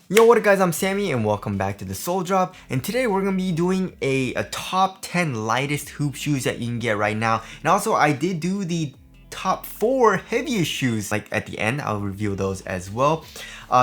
Yo, what up guys, I'm Sammy and welcome back to the Soul Drop, and today we're going to be doing a top 10 lightest hoop shoes that you can get right now. And also I did do the top 4 heaviest shoes, like at the end I'll reveal those as well.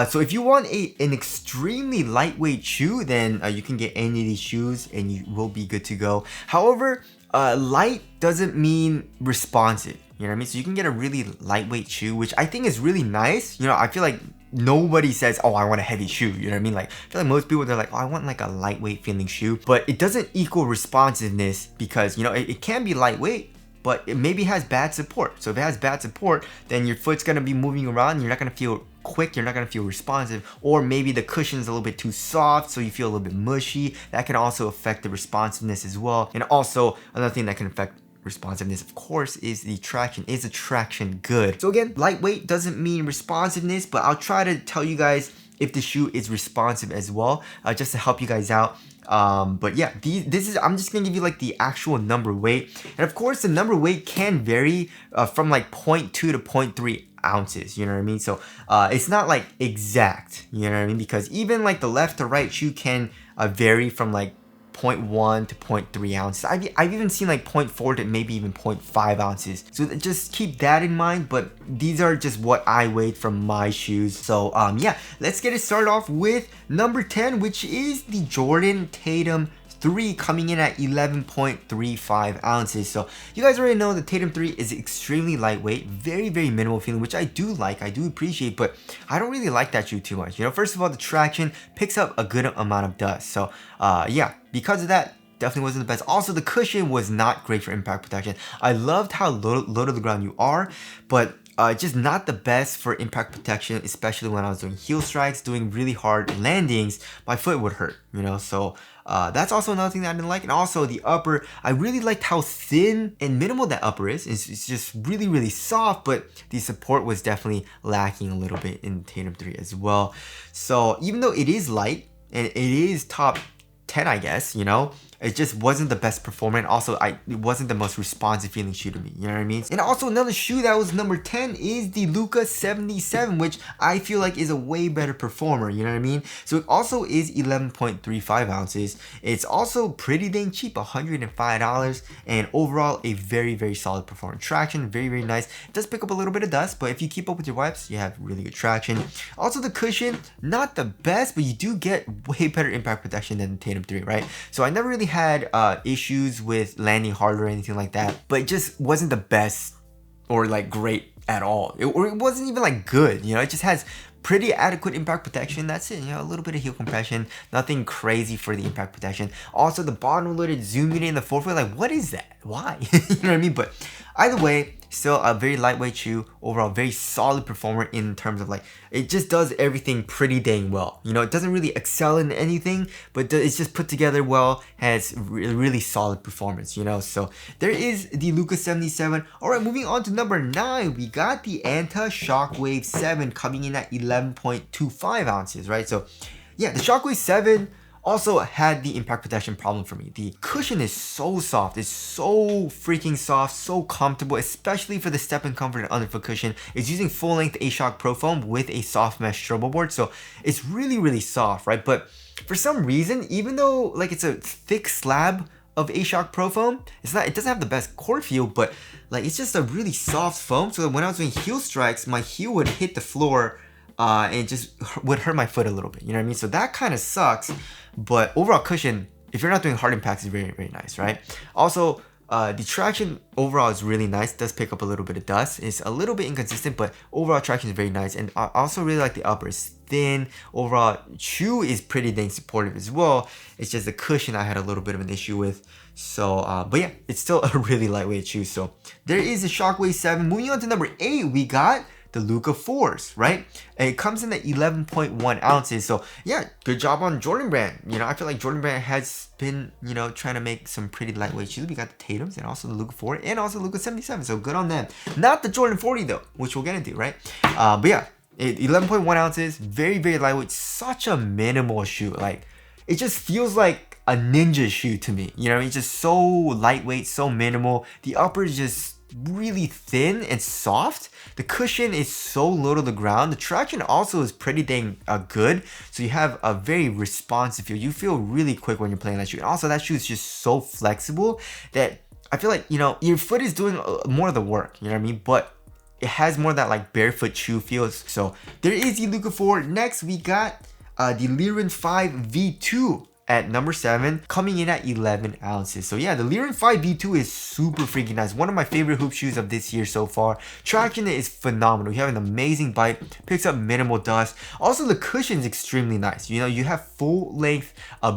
So if you want an extremely lightweight shoe, then you can get any of these shoes and you will be good to go. However, light doesn't mean responsive, you know what I mean? So you can get a really lightweight shoe, which I think is really nice. You know, I feel like nobody says, oh, I want a heavy shoe, you know what I mean? Like, I feel like most people, they're like, oh, I want like a lightweight feeling shoe, but it doesn't equal responsiveness because, you know, it can be lightweight, but it maybe has bad support. So if it has bad support, then your foot's gonna be moving around, you're not gonna feel quick, you're not gonna feel responsive, or maybe the cushion's a little bit too soft, so you feel a little bit mushy. That can also affect the responsiveness as well. And also, another thing that can affect responsiveness, of course, is the traction. Is the traction good? So again, lightweight doesn't mean responsiveness, but I'll try to tell you guys if the shoe is responsive as well, just to help you guys out. But yeah, I'm just gonna give you like the actual number weight, and of course the number weight can vary from like 0.2 to 0.3 ounces, you know what I mean? So it's not like exact, you know what I mean? Because even like the left to right shoe can vary from like 0.1 to 0.3 ounces. I've even seen like 0.4 to maybe even 0.5 ounces. So just keep that in mind, but these are just what I weighed from my shoes. So yeah, let's get it started off with number 10, which is the Jordan Tatum 3 coming in at 11.35 ounces. So you guys already know the Tatum 3 is extremely lightweight, very minimal feeling, which I do like, I do appreciate, but I don't really like that shoe too much. You know, first of all, the traction picks up a good amount of dust. So yeah, because of that, definitely wasn't the best. Also, the cushion was not great for impact protection. I loved how low to the ground you are, but just not the best for impact protection, especially when I was doing heel strikes, doing really hard landings. My foot would hurt, you know, so that's also another thing that I didn't like. And also the upper, I really liked how thin and minimal that upper is. It's just really soft, but the support was definitely lacking a little bit in Tatum 3 as well. So even though it is light and it is top 10, I guess, you know, it just wasn't the best performance. Also, it wasn't the most responsive feeling shoe to me, you know what I mean? And also another shoe that was number 10 is the Luka 77, which I feel like is a way better performer, you know what I mean? So it also is 11.35 ounces. It's also pretty dang cheap, $105, and overall a very solid performance. Traction, very nice. It does pick up a little bit of dust, but if you keep up with your wipes, you have really good traction. Also the cushion, not the best, but you do get way better impact protection than the Tatum 3, right? So I never really had issues with landing hard or anything like that, but it just wasn't the best or like great at all, or it wasn't even like good, you know. It just has pretty adequate impact protection, that's it, you know, a little bit of heel compression, nothing crazy for the impact protection. Also the bottom loaded zoom unit in the forefoot, like what is that, why? You know what I mean? But either way, still a very lightweight shoe, overall very solid performer in terms of like, it just does everything pretty dang well. You know, it doesn't really excel in anything, but it's just put together well, has really solid performance, you know. So there is the Luka 77. Alright, moving on to number 9, we got the Shockwave 7 coming in at 11.25 ounces, right? So yeah, the Shockwave 7 also had the impact protection problem for me. The cushion is so soft, it's so freaking soft, so comfortable, especially for the step-in comfort and underfoot cushion. It's using full-length A-Shock Pro Foam with a soft mesh strobo board, so it's really soft, right? But for some reason, even though like it's a thick slab of A-Shock Pro Foam, it doesn't have the best core feel, but like it's just a really soft foam, so that when I was doing heel strikes, my heel would hit the floor and it just would hurt my foot a little bit, you know what I mean? So that kind of sucks, but overall cushion, if you're not doing hard impacts, is very nice, right? Also, the traction overall is really nice, does pick up a little bit of dust, it's a little bit inconsistent, but overall traction is very nice. And I also really like the upper, it's thin, overall shoe is pretty dang supportive as well. It's just the cushion I had a little bit of an issue with. So but yeah, it's still a really lightweight shoe. So there is the Shockwave 7. Moving on to number 8, we got the Luka 4s, right? And it comes in at 11.1 ounces. So yeah, good job on Jordan Brand. You know, I feel like Jordan Brand has been, you know, trying to make some pretty lightweight shoes. We got the Tatums and also the Luka 4 and also the Luka 77. So good on them. Not the Jordan 40 though, which we'll get into, right? But yeah, 11.1 ounces, very lightweight, such a minimal shoe. Like, it just feels like a ninja shoe to me. You know, it's just so lightweight, so minimal. The upper is just really thin and soft. The cushion is so low to the ground. The traction also is pretty dang good. So you have a very responsive feel. You feel really quick when you're playing that shoe. And also that shoe is just so flexible that I feel like, you know, your foot is doing more of the work, you know what I mean? But it has more of that like barefoot shoe feels. So there is the Luka 4. Next we got the Luren 5 V2 at number 7, coming in at 11 ounces. So yeah, the Luren 5 V2 is super freaking nice. One of my favorite hoop shoes of this year so far. Traction is phenomenal. You have an amazing bite, picks up minimal dust. Also, the cushion is extremely nice. You know, you have full length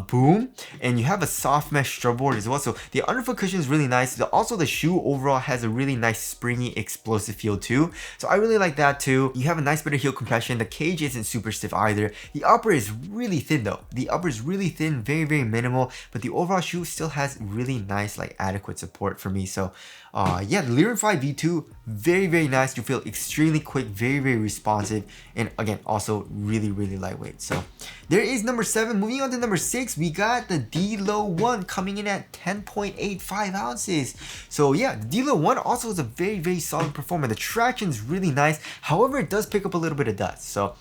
boom, and you have a soft mesh strut board as well. So the underfoot cushion is really nice. Also, the shoe overall has a really nice springy, explosive feel too. So I really like that too. You have a nice bit of heel compression. The cage isn't super stiff either. The upper is really thin though. The upper is really thin, very minimal, but the overall shoe still has really nice, like, adequate support for me. So yeah, the Luren 5 V2, very nice. You feel extremely quick, very responsive, and again, also really lightweight. So there is number 7. Moving on to number 6, we got the D-Low 1 coming in at 10.85 ounces. So yeah, the D-Low 1 also is a very solid performer. The traction is really nice. However, it does pick up a little bit of dust. So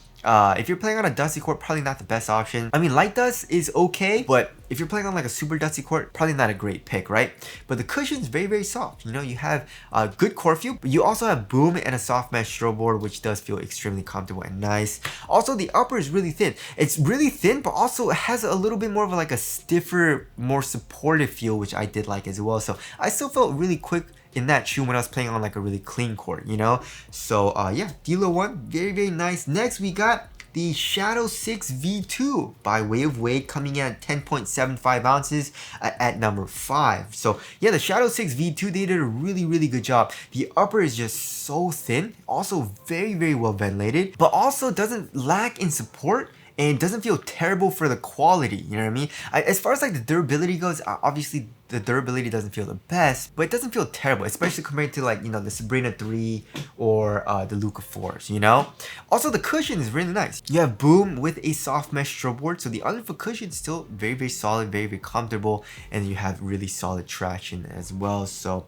if you're playing on a dusty court, probably not the best option. I mean, light dust is okay, but if you're playing on like a super dusty court, probably not a great pick, right? But the cushion's very soft. You know, you have a good core feel, but you also have boom and a soft mesh strut board, which does feel extremely comfortable and nice. Also, the upper is really thin. It's really thin, but also it has a little bit more of like a stiffer, more supportive feel, which I did like as well. So I still felt really quick in that shoe when I was playing on like a really clean court, you know? So yeah, D-Low 1, very nice. Next, we got the Shadow 6 V2 by way of weight, coming in at 10.75 ounces at number 5. So yeah, the Shadow 6 V2, they did a really good job. The upper is just so thin, also very well ventilated, but also doesn't lack in support, and it doesn't feel terrible for the quality, you know what I mean? As far as like the durability goes, obviously the durability doesn't feel the best, but it doesn't feel terrible, especially compared to like, you know, the Sabrina 3 or the Luka 4s, you know? Also, the cushion is really nice. You have boom with a soft mesh strut board, so the underfoot cushion is still very solid, very comfortable, and you have really solid traction as well. So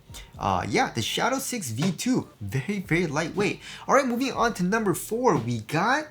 yeah, the Shadow 6 V2, very lightweight. All right, moving on to number 4, we got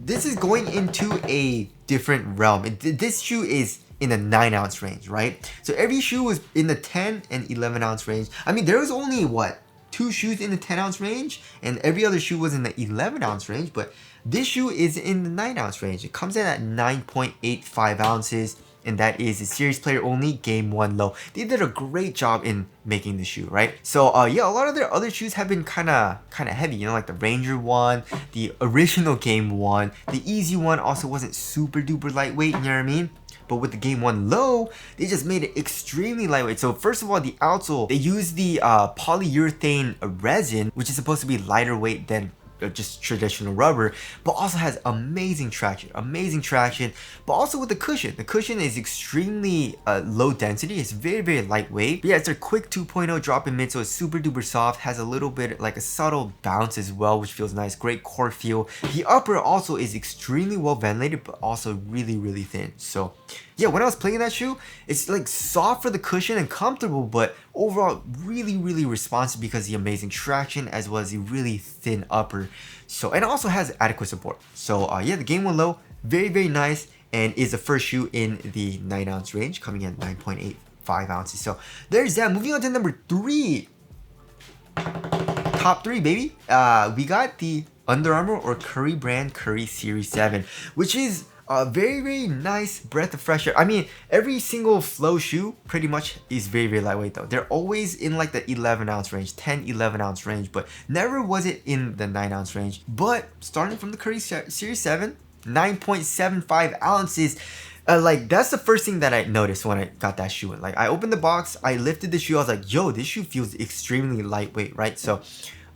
this is going into a different realm. This shoe is in the 9 ounce range, right? So every shoe was in the 10 and 11 ounce range. I mean, there was only what, 2 shoes in the 10 ounce range, and every other shoe was in the 11 ounce range, but this shoe is in the 9 ounce range. It comes in at 9.85 ounces, and that is a series player only, game 1 low. They did a great job in making the shoe, right? So yeah, a lot of their other shoes have been kind of heavy, you know, like the Ranger 1, the original game 1, the Easy 1 also wasn't super duper lightweight, you know what I mean? But with the game 1 low, they just made it extremely lightweight. So first of all, the outsole, they used the polyurethane resin, which is supposed to be lighter weight than just traditional rubber, but also has amazing traction, but also with the cushion is extremely low density. It's very lightweight, but yeah, it's a quick 2.0 drop in mid, so it's super duper soft, has a little bit like a subtle bounce as well, which feels nice. Great core feel. The upper also is extremely well ventilated, but also really thin. So yeah, when I was playing that shoe, it's like soft for the cushion and comfortable, but overall really responsive because of the amazing traction as well as the really thin upper. So, and it also has adequate support. So yeah, the game 1 low, very nice, and is the first shoe in the 9 ounce range, coming in at 9.85 ounces. So there's that. Moving on to number 3. Top 3, baby. We got the Under Armour or Curry brand Curry Series 7, which is a very nice breath of fresh air. I mean, every single flow shoe pretty much is very lightweight though. They're always in like the 11 ounce range, 10, 11 ounce range, but never was it in the 9 ounce range. But starting from the Curry Series 7, 9.75 ounces. Like, that's the first thing that I noticed when I got that shoe in. Like, I opened the box, I lifted the shoe, I was like, yo, this shoe feels extremely lightweight, right? So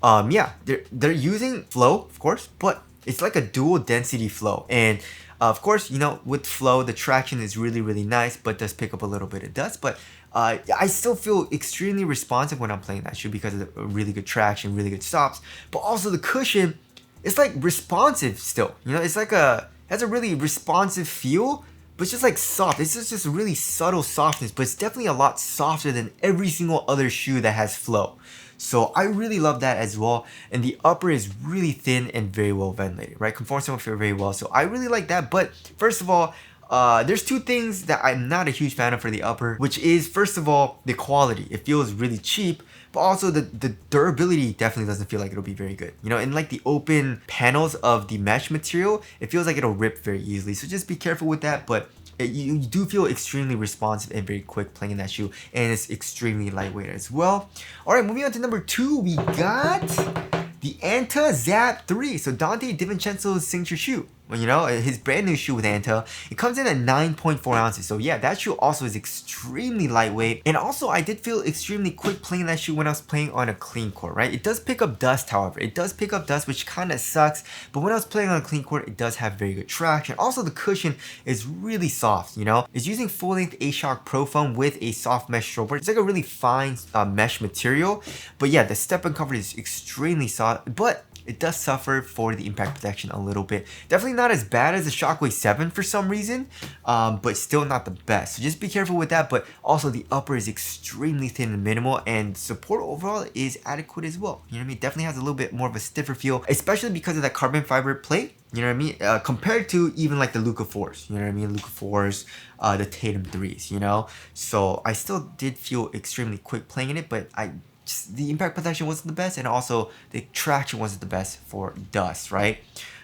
yeah, they're using flow, of course, but it's like a dual density flow. And of course, you know, with flow, the traction is really nice, but does pick up a little bit of dust. But I still feel extremely responsive when I'm playing that shoe because of the really good traction, really good stops. But also the cushion, it's like responsive still. You know, it's like has a really responsive feel, but it's just like soft. It's just really subtle softness, but it's definitely a lot softer than every single other shoe that has flow. So I really love that as well. And the upper is really thin and very well ventilated, right? Conforms to my fit very well. So I really like that. But first of all, there's two things that I'm not a huge fan of for the upper, which is first of all, the quality. It feels really cheap, but also the durability definitely doesn't feel like it'll be very good. You know, in like the open panels of the mesh material, it feels like it'll rip very easily. So just be careful with that. But you do feel extremely responsive and very quick playing in that shoe, and it's extremely lightweight as well. All right, moving on to number 2, we got the Anta Zap 3. So Dante DiVincenzo's signature shoe. Well, you know, his brand new shoe with Anta, it comes in at 9.4 ounces. So yeah, that shoe also is extremely lightweight. And also, I did feel extremely quick playing that shoe when I was playing on a clean court, right? It does pick up dust, however. It does pick up dust, which kind of sucks. But when I was playing on a clean court, it does have very good traction. Also, the cushion is really soft, you know? It's using full-length A-Shock Pro foam with a soft mesh strobe. It's like a really fine mesh material. But yeah, the step-in comfort is extremely soft. But it does suffer for the impact protection a little bit. Definitely not as bad as the Shockwave 7 for some reason, but still not the best. So just be careful with that, but also the upper is extremely thin and minimal, and support overall is adequate as well. You know what I mean? Definitely has a little bit more of a stiffer feel, especially because of that carbon fiber plate. You know what I mean? Compared to even like the Luka 4s, you know what I mean? Luka 4s, the Tatum 3s, you know? So I still did feel extremely quick playing in it, but the impact protection wasn't the best, and also the traction wasn't the best for dust, right?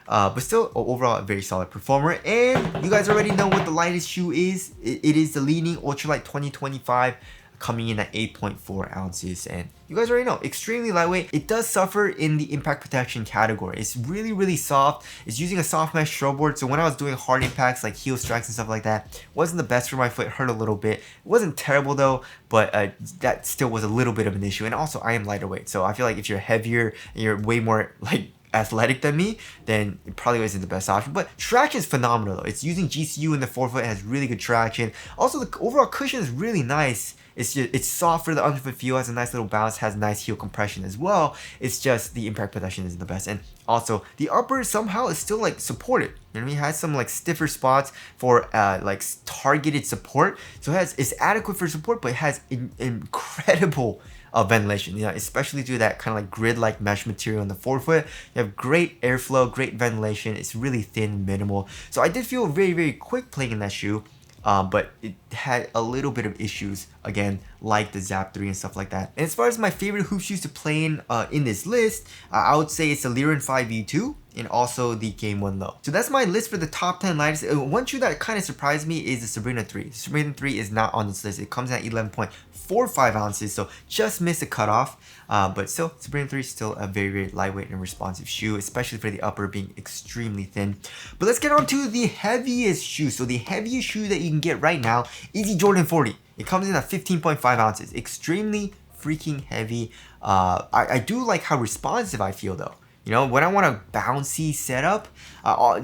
But still, overall, a very solid performer. And you guys already know what the lightest shoe is. It is the Leaning Ultralight 2025, coming in at 8.4 ounces. And you guys already know, extremely lightweight. It does suffer in the impact protection category. It's really, really soft. It's using a soft mesh strobe board. So when I was doing hard impacts like heel strikes and stuff like that, wasn't the best for my foot, hurt a little bit. It wasn't terrible though, but that still was a little bit of an issue. And also, I am lighter weight. So I feel like if you're heavier and you're way more like athletic than me, then it probably isn't the best option. But traction is phenomenal though. It's using GCU in the forefoot, it has really good traction. Also, the overall cushion is really nice. It's soft for the underfoot feel, has a nice little bounce, has nice heel compression as well. It's just the impact protection isn't the best. And also the upper somehow is still like supported. You know what I mean? It has some like stiffer spots for like targeted support. So it's adequate for support, but it has incredible ventilation, you know, especially through that kind of like grid-like mesh material in the forefoot. You have great airflow, great ventilation. It's really thin, minimal. So I did feel very, very quick playing in that shoe. But it had a little bit of issues, again, like the Zap 3 and stuff like that. And as far as my favorite hoop shoes to play in this list, I would say it's the Luren 5v2 and also the Game 1 Low. So that's my list for the top 10 lightest. One shoe that kind of surprised me is the Sabrina 3. The Sabrina 3 is not on this list. It comes at 11.45 ounces, so just missed the cutoff. But still, Sabrina 3 is still a very, very lightweight and responsive shoe, especially for the upper being extremely thin. But let's get on to the heaviest shoe. So the heaviest shoe that you can get right now is the Jordan 40. It comes in at 15.5 ounces. Extremely freaking heavy. I do like how responsive I feel though. You know, when I want a bouncy setup,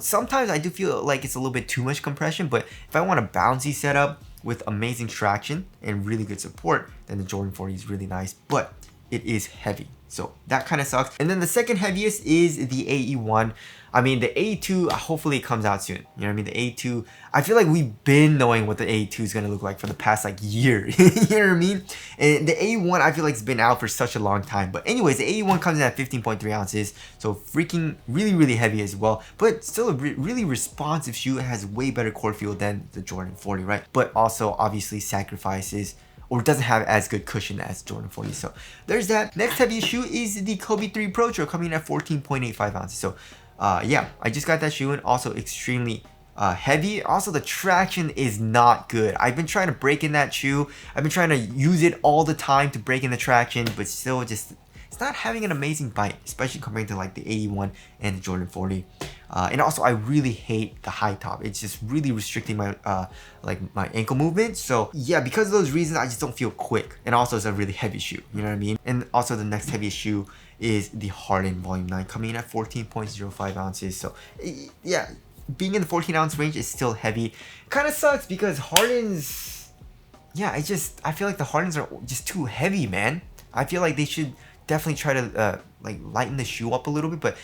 sometimes I do feel like it's a little bit too much compression, but if I want a bouncy setup with amazing traction and really good support, then the Jordan 40 is really nice, but it is heavy. So that kind of sucks. And then the second heaviest is the AE1. I mean, the AE2, hopefully it comes out soon. You know what I mean? The AE2, I feel like we've been knowing what the AE2 is going to look like for the past like year. You know what I mean? And the AE1, I feel like it's been out for such a long time. But anyways, the AE1 comes in at 15.3 ounces. So freaking really, really heavy as well. But still a really responsive shoe. It has way better core feel than the Jordan 40, right? But also obviously sacrifices or doesn't have as good cushion as Jordan 40. So there's that. Next heaviest shoe is the Kobe 3 Pro Trail, coming in at 14.85 ounces. So yeah, I just got that shoe in, also extremely heavy. Also, the traction is not good. I've been trying to break in that shoe. I've been trying to use it all the time to break in the traction, but still just, it's not having an amazing bite, especially compared to like the 81 and the Jordan 40. And also, I really hate the high top. It's just really restricting my like my ankle movement. So yeah, because of those reasons, I just don't feel quick. And also, it's a really heavy shoe. You know what I mean? And also, the next heaviest shoe is the Harden Volume 9, coming in at 14.05 ounces. So yeah, being in the 14 ounce range is still heavy. Kind of sucks because Hardens, yeah, I feel like the Hardens are just too heavy, man. I feel like they should definitely try to like lighten the shoe up a little bit, but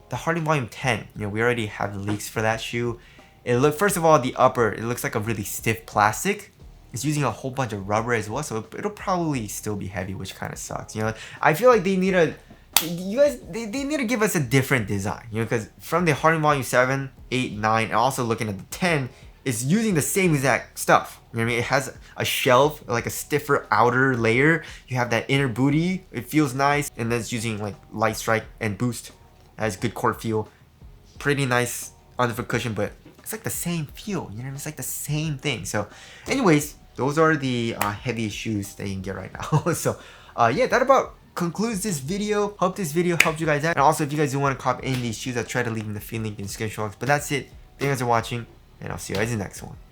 the Harden Volume 10, you know, we already have the leaks for that shoe. First of all, the upper, it looks like a really stiff plastic. it's using a whole bunch of rubber as well, so it'll probably still be heavy, which kind of sucks. You know, I feel like they need a, you guys, they need to give us a different design. You know, because from the Harden Volume 7, 8, 9, and also looking at the 10, it's using the same exact stuff. You know what I mean? It has a shelf, like a stiffer outer layer. You have that inner booty. It feels nice, and then it's using like light strike and boost. It has good core feel. Pretty nice underfoot cushion, but it's like the same feel. You know what I mean? It's like the same thing. So, anyways, those are the heaviest shoes that you can get right now. So, yeah, that about concludes this video. Hope this video helped you guys out. And also, if you guys do want to cop any of these shoes, I'll try to leave in the feed link in the description box. But that's it. Thank you guys for watching, and I'll see you guys in the next one.